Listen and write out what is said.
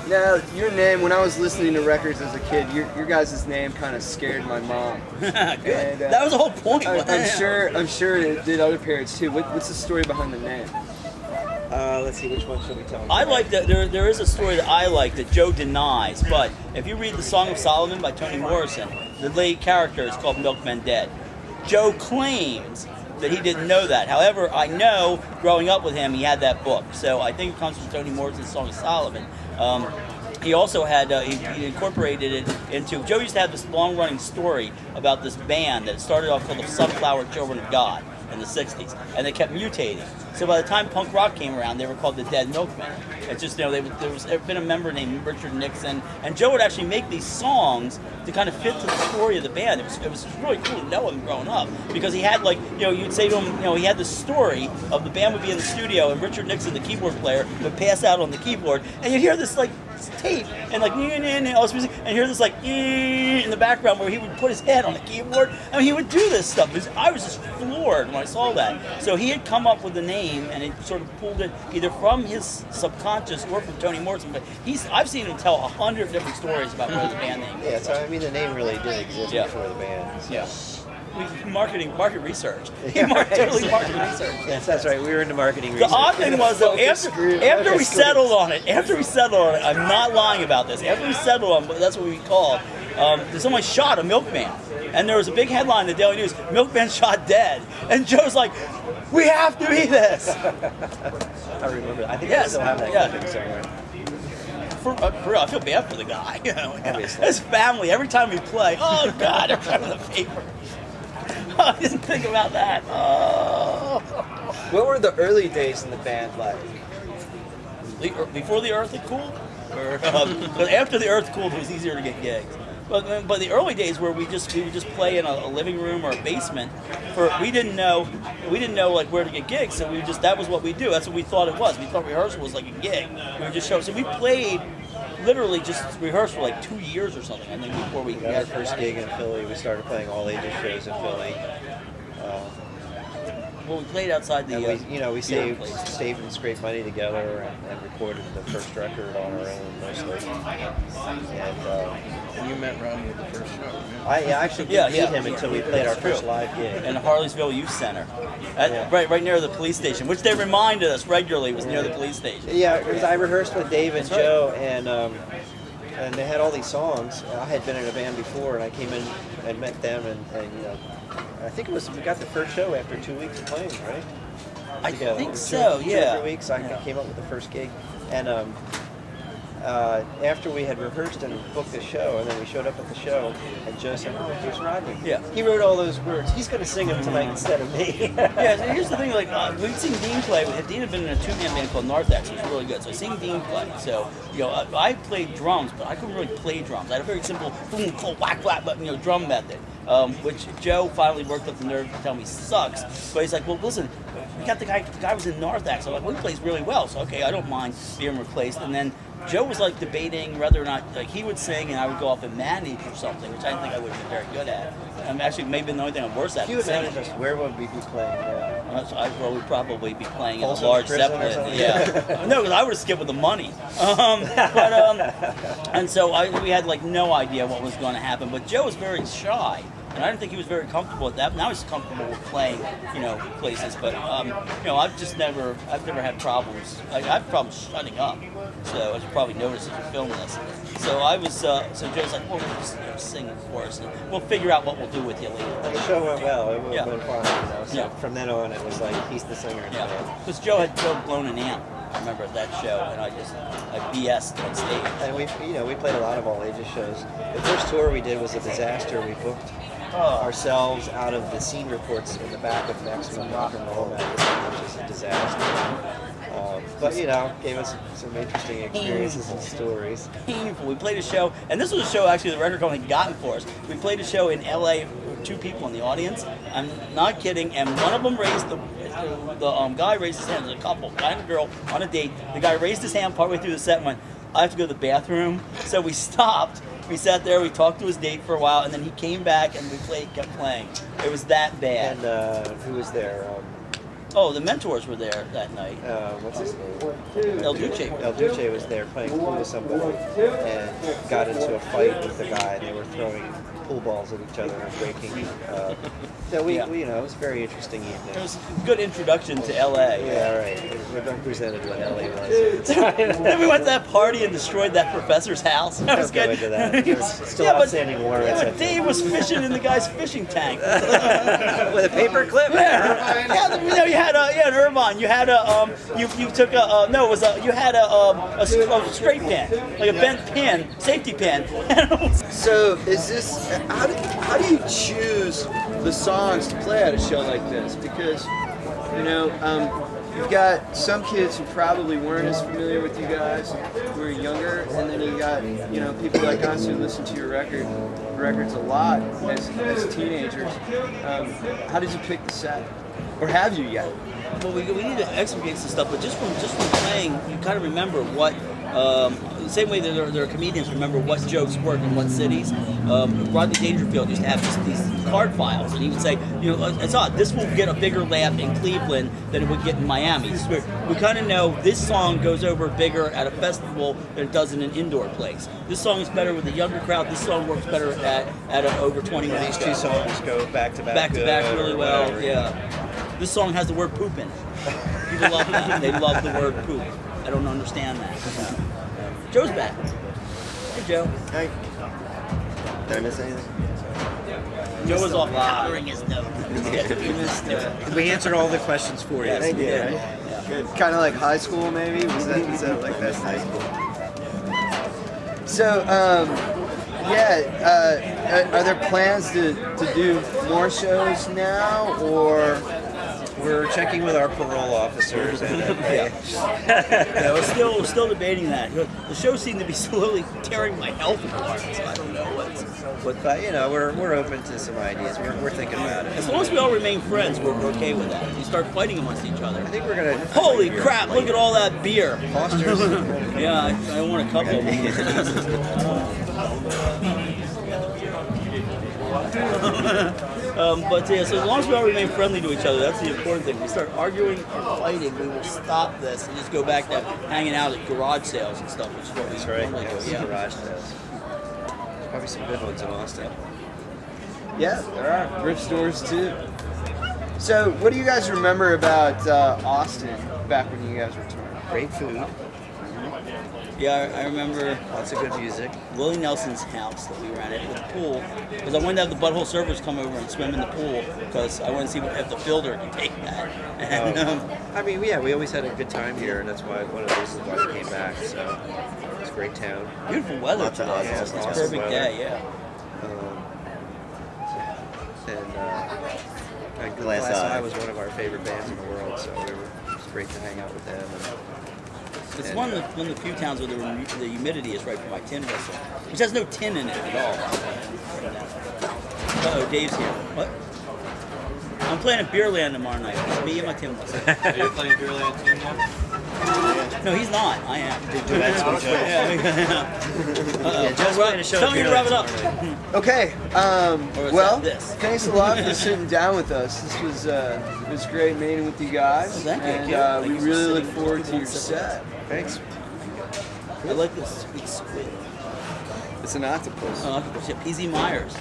Now, your name, when I was listening to records as a kid, your guys' name kind of scared my mom. Good. And, That was the whole point. I'm sure it did other parents too. What's the story behind the name? Let's see, which one should we tell them? I like that there is a story that I like that Joe denies, but if you read the Song of Solomon by Toni Morrison, the lead character is called Milkmen Dead. Joe claims that he didn't know that. However, I know growing up with him, he had that book. So I think it comes from Toni Morrison's Song of Solomon. He also had, he incorporated it into, Joe used to have this long-running story about this band that started off called the Sunflower Children of God in the 60s, and they kept mutating. So by the time punk rock came around, they were called the Dead Milkmen. It's just, there was been a member named Richard Nixon, and Joe would actually make these songs to kind of fit to the story of the band. It was really cool to know him growing up, because he had you'd say to him, he had the story of the band would be in the studio, and Richard Nixon, the keyboard player, would pass out on the keyboard, and you'd hear this tape, and all this music, and hear this in the background where he would put his head on the keyboard. I mean, he would do this stuff. I was just floored when I saw that. So he had come up with the name, and he sort of pulled it either from his subconscious or from Toni Morrison. But I've seen him tell 100 different stories about where the band name Yeah, so I mean, the name really did exist before the band. So. Yeah. Market research. Yeah, Totally market research. Yes, that's right. We were into marketing The research. odd thing was, though, after we settled on it, I'm not lying about this. After we settled on it, that's what we called. Someone shot a milkman, and there was a big headline in the Daily News: "Milkman shot dead." And Joe's like, "We have to be this." I remember that. I think Yes, I still have that yeah. clipping somewhere. For real, I feel bad for the guy. Obviously. His family. Every time we play, oh God, every time in the paper. I didn't think about that. Oh. What were the early days in the band like? Before the Earth had cooled, but after the Earth cooled, it was easier to get gigs. But the early days where we would just play in a living room or a basement, we didn't know where to get gigs, so that was what we do. That's what we thought it was. We thought rehearsal was like a gig. We would just show. So we played. Literally just rehearsed for 2 years or something, I think, before we got our first gig in Philly. We started playing all ages shows in Philly. Well, we played outside the. And we saved and scraped money together and recorded the first record on our own mostly. And you met Ronnie at the first show, right? I actually didn't meet him until we played our first live gig in the Harleysville Youth Center, right near the police station, which they reminded us regularly was near the police station. Yeah, because I rehearsed with Dave and Joe, and they had all these songs. I had been in a band before, and I came in and met them, and I think we got the first show after 2 weeks of playing, right? I Together. think so, yeah. 2 or 3 weeks, I came up with the first gig, and after we had rehearsed and booked the show, and then we showed up at the show, and Joe said, "Oh, here's Rodney." Yeah. He wrote all those words. He's going to sing them tonight instead of me. Yeah, so here's the thing, we'd seen Dean play. Dean had been in a two-man band called Narthex, which was really good. So seeing Dean play, I played drums, but I couldn't really play drums. I had a very simple boom, cold, whack, whack, but drum method, which Joe finally worked up the nerve to tell me sucks. But he's like, "Well, listen, we got the guy was in Narthex." I'm like, "Well, he plays really well, so okay, I don't mind being replaced." And then Joe was debating whether or not he would sing and I would go off and manage or something, which I didn't think I would have been very good at. Actually, maybe the only thing I'm worse at. If you would manage us, where would we be playing? Well, we'd probably be playing in a Folsom large Prison or Zeppelin. something? Yeah. No, because I would have skipped with the money. And so we had no idea what was going to happen. But Joe was very shy. And I didn't think he was very comfortable with that. Now he's comfortable with playing, places. But I've never had problems. I have problems shutting up. So as you probably noticed as you're filming this. So so Joe's like, "Well, we'll just sing, of course, and we'll figure out what we'll do with you later." And the show went well. It went fine. So from then on, it was he's the singer in the band. Because Joe had blown an amp. I remember at that show, and I BS'd on stage. And we played a lot of all ages shows. The first tour we did was a disaster. We booked ourselves out of the scene reports in the back of Maximum Rock and Roll magazine, which is a disaster. But gave us some interesting experiences and stories. Painful. We played a show, and this was a show actually the record company had gotten for us. We played a show in LA with 2 people in the audience. I'm not kidding. And one of them raised the guy raised his hand. There's a couple, guy and a girl on a date. The guy raised his hand partway through the set and went, "I have to go to the bathroom." So we stopped. We sat there. We talked to his date for a while, and then he came back and we kept playing. It was that bad. And who was there? Oh, the Mentors were there that night. What's his name? El Duce. El Duce was there playing pool with somebody and got into a fight with the guy. And they were throwing pool balls at each other and breaking. So we, you know, it was a very interesting evening. It was a good introduction to LA. Yeah, right. It represented what LA was. Then we went to that party and destroyed that professor's house. That was Don't go good. into that. There's still outstanding warrants. Yeah, but Dave was fishing in the guy's fishing tank. With a paper clip. Yeah, you know, you had an Irvine. You had you took you had a straight pin, like a bent pin, safety pin. So is this, how do you choose the songs to play at a show like this? Because, you know, you've got some kids who probably weren't as familiar with you guys who were younger, and then you got, you know, people like us who listen to your records a lot as teenagers. How did you pick the set? Or have you yet? Well, we need to explicate some stuff, but just from playing, you kind of remember what. The same way that there are comedians remember what jokes work in what cities. Rodney Dangerfield used to have these card files, and he would say, you know, it's odd. This will get a bigger laugh in Cleveland than it would get in Miami. We kind of know this song goes over bigger at a festival than it does in an indoor place. This song is better with a younger crowd. This song works better at an over 21. These two songs go back to back really well. whatever. Yeah. This song has the word poop in it. People love that. They love the word poop. I don't understand that. Joe's back. Hey, Joe. Hey. Did I miss anything? Joe was off powdering his nose. We answered all the questions for you. Thank you. Right? Yeah. Good. Kind of like high school, maybe? Was that like that high school? So, are there plans to do more shows now, or? We're checking with our parole officers. And, Yeah, we're still debating that. The show seemed to be slowly tearing my health apart, so I don't know what's. but you know, we're open to some ideas. We're thinking about it. As long as we all remain friends, we're okay with that. We start fighting amongst each other. I think we're gonna. Holy crap! Look at all that beer. Foster's. Yeah, I want a couple. But yeah, so as long as we all remain friendly to each other, that's the important thing. If we start arguing or fighting, we will stop this and just go back to hanging out at garage sales and stuff, which is what we That's right. normally do. Yeah, garage sales. There's probably some good ones in Austin. Yeah, there are thrift stores too. So, what do you guys remember about Austin back when you guys were touring? Great food, Yeah, I remember lots of good music. Willie Nelson's house that we ran at with the pool, because I wanted to have the Butthole Surfers come over and swim in the pool, because I wanted to see if the fielder could take that. And, I mean, yeah, we always had a good time here, and that's why one of the reasons why we came back. So it's a great town. beautiful weather Lots of today. awesome- It's a awesome perfect weather. day, yeah. And Glass Glass Eye. Eye was one of our favorite bands in the world, so it was great to hang out with them. It's one of the few towns where the humidity is right for my tin whistle, which has no tin in it at all. Uh-oh, Dave's here. What? I'm playing at Beerland tomorrow night. It's me and my tin whistle. Are you playing Beerland team now? No, he's not. I am. Yeah, Joe's playing a show Tell me to at wrap it up. Okay. Or is Well, that this? thanks a lot for sitting down with us. This was it was great meeting with you guys, Oh, thank you. and Thank we you for really sitting look with forward people to your and set. Thanks. I like this sweet squid. It's an octopus. Oh, yeah, PZ Myers.